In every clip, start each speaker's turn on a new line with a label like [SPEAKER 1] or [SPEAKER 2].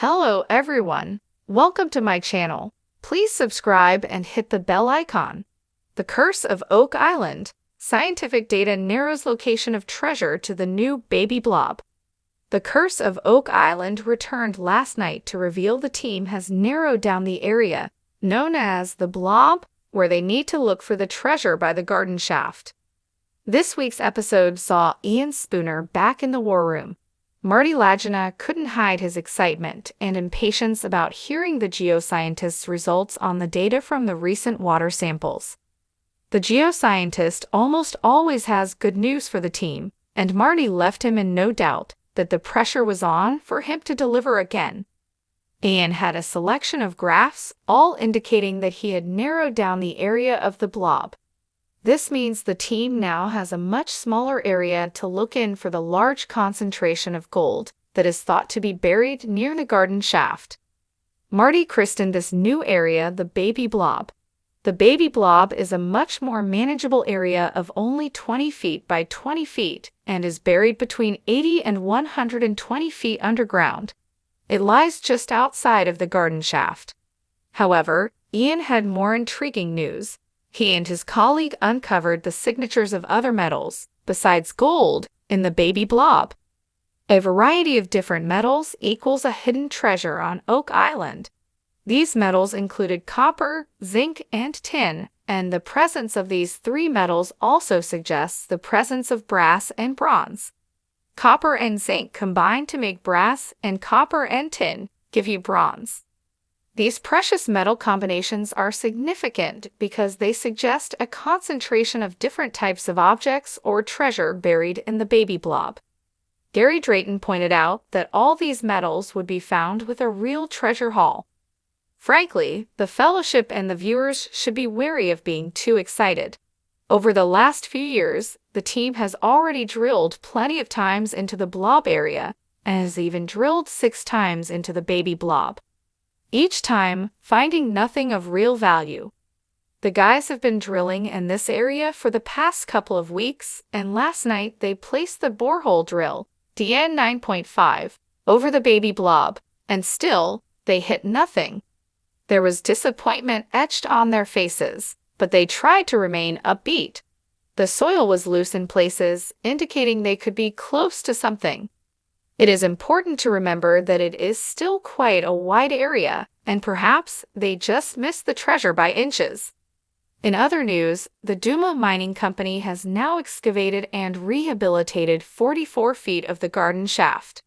[SPEAKER 1] Hello everyone, welcome to my channel. Please subscribe and hit the bell icon. The Curse of Oak Island. Scientific data narrows location of treasure to the new baby blob. The Curse of Oak Island returned last night to reveal the team has narrowed down the area, known as the Blob, where they need to look for the treasure by the garden shaft. This week's episode saw Ian Spooner back in the war room. Marty Lagina couldn't hide his excitement and impatience about hearing the geoscientist's results on the data from the recent water samples. The geoscientist almost always has good news for the team, and Marty left him in no doubt that the pressure was on for him to deliver again. Ian had a selection of graphs, all indicating that he had narrowed down the area of the blob. This means the team now has a much smaller area to look in for the large concentration of gold that is thought to be buried near the garden shaft. Marty christened this new area the Baby Blob. The Baby Blob is a much more manageable area of only 20 feet by 20 feet and is buried between 80 and 120 feet underground. It lies just outside of the garden shaft. However, Ian had more intriguing news. He and his colleague uncovered the signatures of other metals, besides gold, in the Baby Blob. A variety of different metals equals a hidden treasure on Oak Island. These metals included copper, zinc, and tin, and the presence of these three metals also suggests the presence of brass and bronze. Copper and zinc combine to make brass, and copper and tin give you bronze. These precious metal combinations are significant because they suggest a concentration of different types of objects or treasure buried in the Baby Blob. Gary Drayton pointed out that all these metals would be found with a real treasure haul. Frankly, the Fellowship and the viewers should be wary of being too excited. Over the last few years, the team has already drilled plenty of times into the blob area and has even drilled 6 times into the Baby Blob. Each time, finding nothing of real value. The guys have been drilling in this area for the past couple of weeks, and last night they placed the borehole drill, DN 9.5, over the Baby Blob, and still, they hit nothing. There was disappointment etched on their faces, but they tried to remain upbeat. The soil was loose in places, indicating they could be close to something. It is important to remember that it is still quite a wide area, and perhaps they just missed the treasure by inches. In other news, the Duma Mining Company has now excavated and rehabilitated 44 feet of the garden shaft.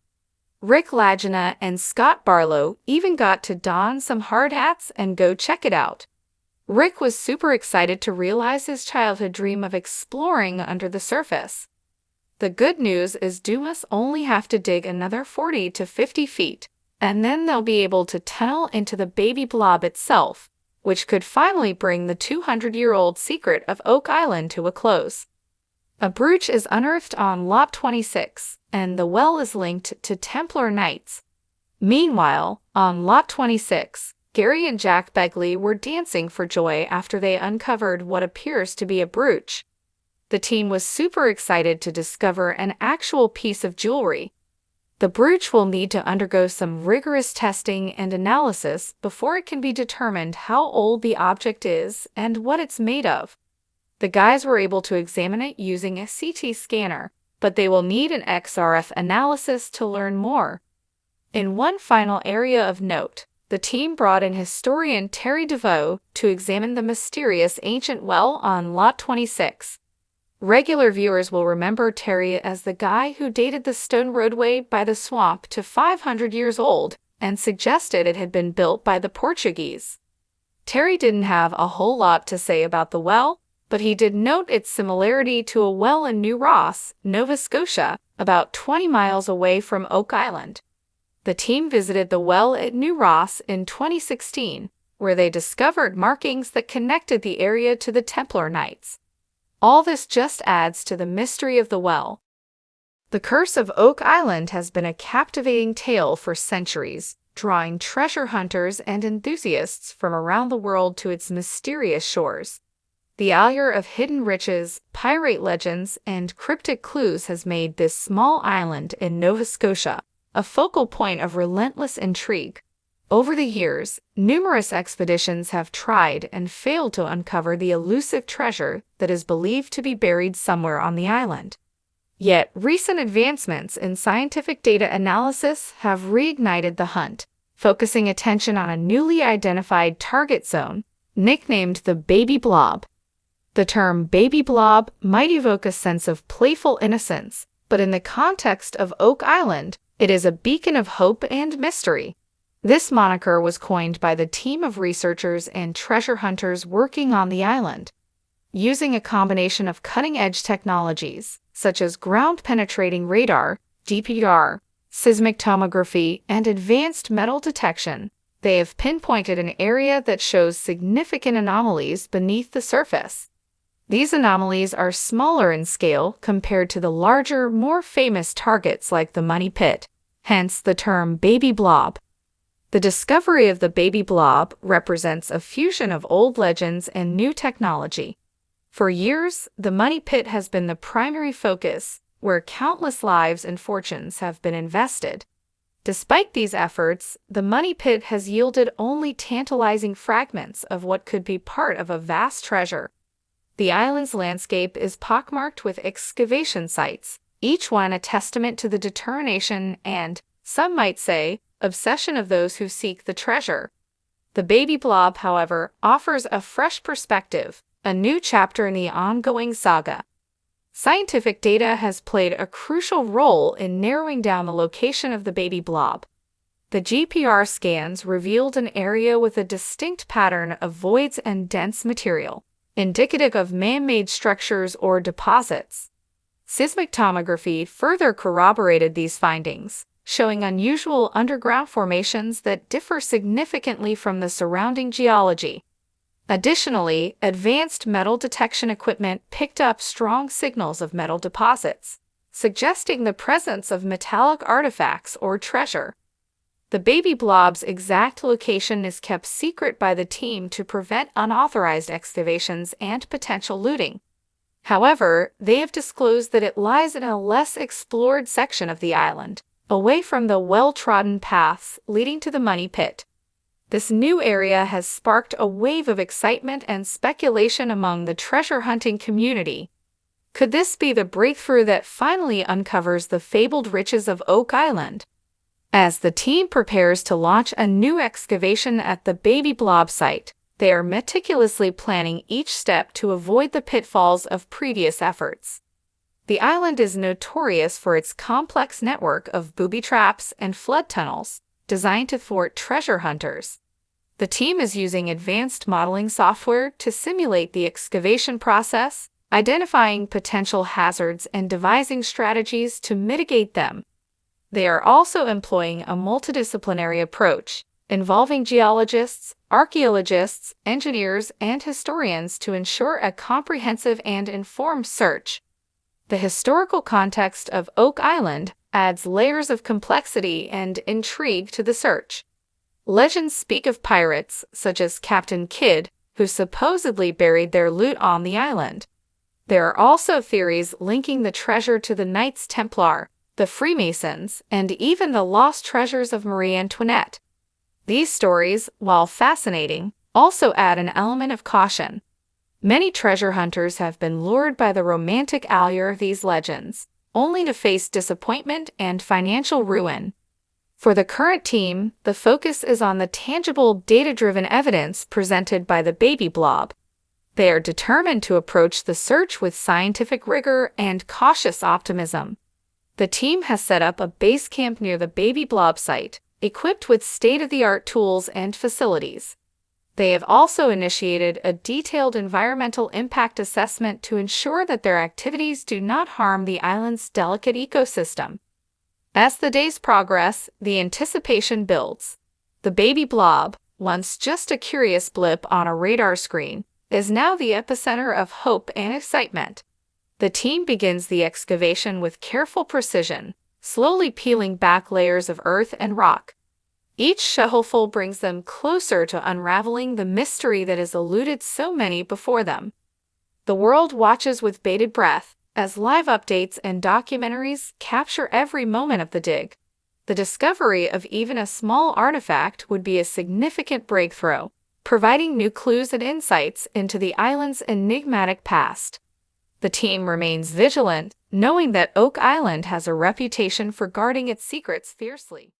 [SPEAKER 1] Rick Lagina and Scott Barlow even got to don some hard hats and go check it out. Rick was super excited to realize his childhood dream of exploring under the surface. The good news is Dumas only have to dig another 40 to 50 feet, and then they'll be able to tunnel into the Baby Blob itself, which could finally bring the 200-year-old secret of Oak Island to a close. A brooch is unearthed on Lot 26, and the well is linked to Templar Knights. Meanwhile, on Lot 26, Gary and Jack Begley were dancing for joy after they uncovered what appears to be a brooch. The team was super excited to discover an actual piece of jewelry. The brooch will need to undergo some rigorous testing and analysis before it can be determined how old the object is and what it's made of. The guys were able to examine it using a CT scanner, but they will need an XRF analysis to learn more. In one final area of note, the team brought in historian Terry DeVoe to examine the mysterious ancient well on Lot 26. Regular viewers will remember Terry as the guy who dated the stone roadway by the swamp to 500 years old and suggested it had been built by the Portuguese. Terry didn't have a whole lot to say about the well, but he did note its similarity to a well in New Ross, Nova Scotia, about 20 miles away from Oak Island. The team visited the well at New Ross in 2016, where they discovered markings that connected the area to the Templar Knights. All this just adds to the mystery of the well. The Curse of Oak Island has been a captivating tale for centuries, drawing treasure hunters and enthusiasts from around the world to its mysterious shores. The allure of hidden riches, pirate legends, and cryptic clues has made this small island in Nova Scotia a focal point of relentless intrigue. Over the years, numerous expeditions have tried and failed to uncover the elusive treasure that is believed to be buried somewhere on the island. Yet, recent advancements in scientific data analysis have reignited the hunt, focusing attention on a newly identified target zone, nicknamed the Baby Blob. The term Baby Blob might evoke a sense of playful innocence, but in the context of Oak Island, it is a beacon of hope and mystery. This moniker was coined by the team of researchers and treasure hunters working on the island. Using a combination of cutting-edge technologies, such as ground-penetrating radar, GPR, seismic tomography, and advanced metal detection, they have pinpointed an area that shows significant anomalies beneath the surface. These anomalies are smaller in scale compared to the larger, more famous targets like the Money Pit, hence the term Baby Blob. The discovery of the Baby Blob represents a fusion of old legends and new technology. For years, the Money Pit has been the primary focus, where countless lives and fortunes have been invested. Despite these efforts, the Money Pit has yielded only tantalizing fragments of what could be part of a vast treasure. The island's landscape is pockmarked with excavation sites, each one a testament to the determination and, some might say, obsession of those who seek the treasure. The Baby Blob, however, offers a fresh perspective, a new chapter in the ongoing saga. Scientific data has played a crucial role in narrowing down the location of the Baby Blob. The GPR scans revealed an area with a distinct pattern of voids and dense material, indicative of man-made structures or deposits. Seismic tomography further corroborated these findings, showing unusual underground formations that differ significantly from the surrounding geology. Additionally, advanced metal detection equipment picked up strong signals of metal deposits, suggesting the presence of metallic artifacts or treasure. The Baby Blob's exact location is kept secret by the team to prevent unauthorized excavations and potential looting. However, they have disclosed that it lies in a less explored section of the island, away from the well-trodden paths leading to the Money Pit. This new area has sparked a wave of excitement and speculation among the treasure hunting community. Could this be the breakthrough that finally uncovers the fabled riches of Oak Island? As the team prepares to launch a new excavation at the Baby Blob site, they are meticulously planning each step to avoid the pitfalls of previous efforts. The island is notorious for its complex network of booby traps and flood tunnels, designed to thwart treasure hunters. The team is using advanced modeling software to simulate the excavation process, identifying potential hazards and devising strategies to mitigate them. They are also employing a multidisciplinary approach, involving geologists, archaeologists, engineers, and historians to ensure a comprehensive and informed search. The historical context of Oak Island adds layers of complexity and intrigue to the search. Legends speak of pirates, such as Captain Kidd, who supposedly buried their loot on the island. There are also theories linking the treasure to the Knights Templar, the Freemasons, and even the lost treasures of Marie Antoinette. These stories, while fascinating, also add an element of caution. Many treasure hunters have been lured by the romantic allure of these legends, only to face disappointment and financial ruin. For the current team, the focus is on the tangible, data-driven evidence presented by the Baby Blob. They are determined to approach the search with scientific rigor and cautious optimism. The team has set up a base camp near the Baby Blob site, equipped with state-of-the-art tools and facilities. They have also initiated a detailed environmental impact assessment to ensure that their activities do not harm the island's delicate ecosystem. As the days progress, the anticipation builds. The Baby Blob, once just a curious blip on a radar screen, is now the epicenter of hope and excitement. The team begins the excavation with careful precision, slowly peeling back layers of earth and rock. Each shovelful brings them closer to unraveling the mystery that has eluded so many before them. The world watches with bated breath as live updates and documentaries capture every moment of the dig. The discovery of even a small artifact would be a significant breakthrough, providing new clues and insights into the island's enigmatic past. The team remains vigilant, knowing that Oak Island has a reputation for guarding its secrets fiercely.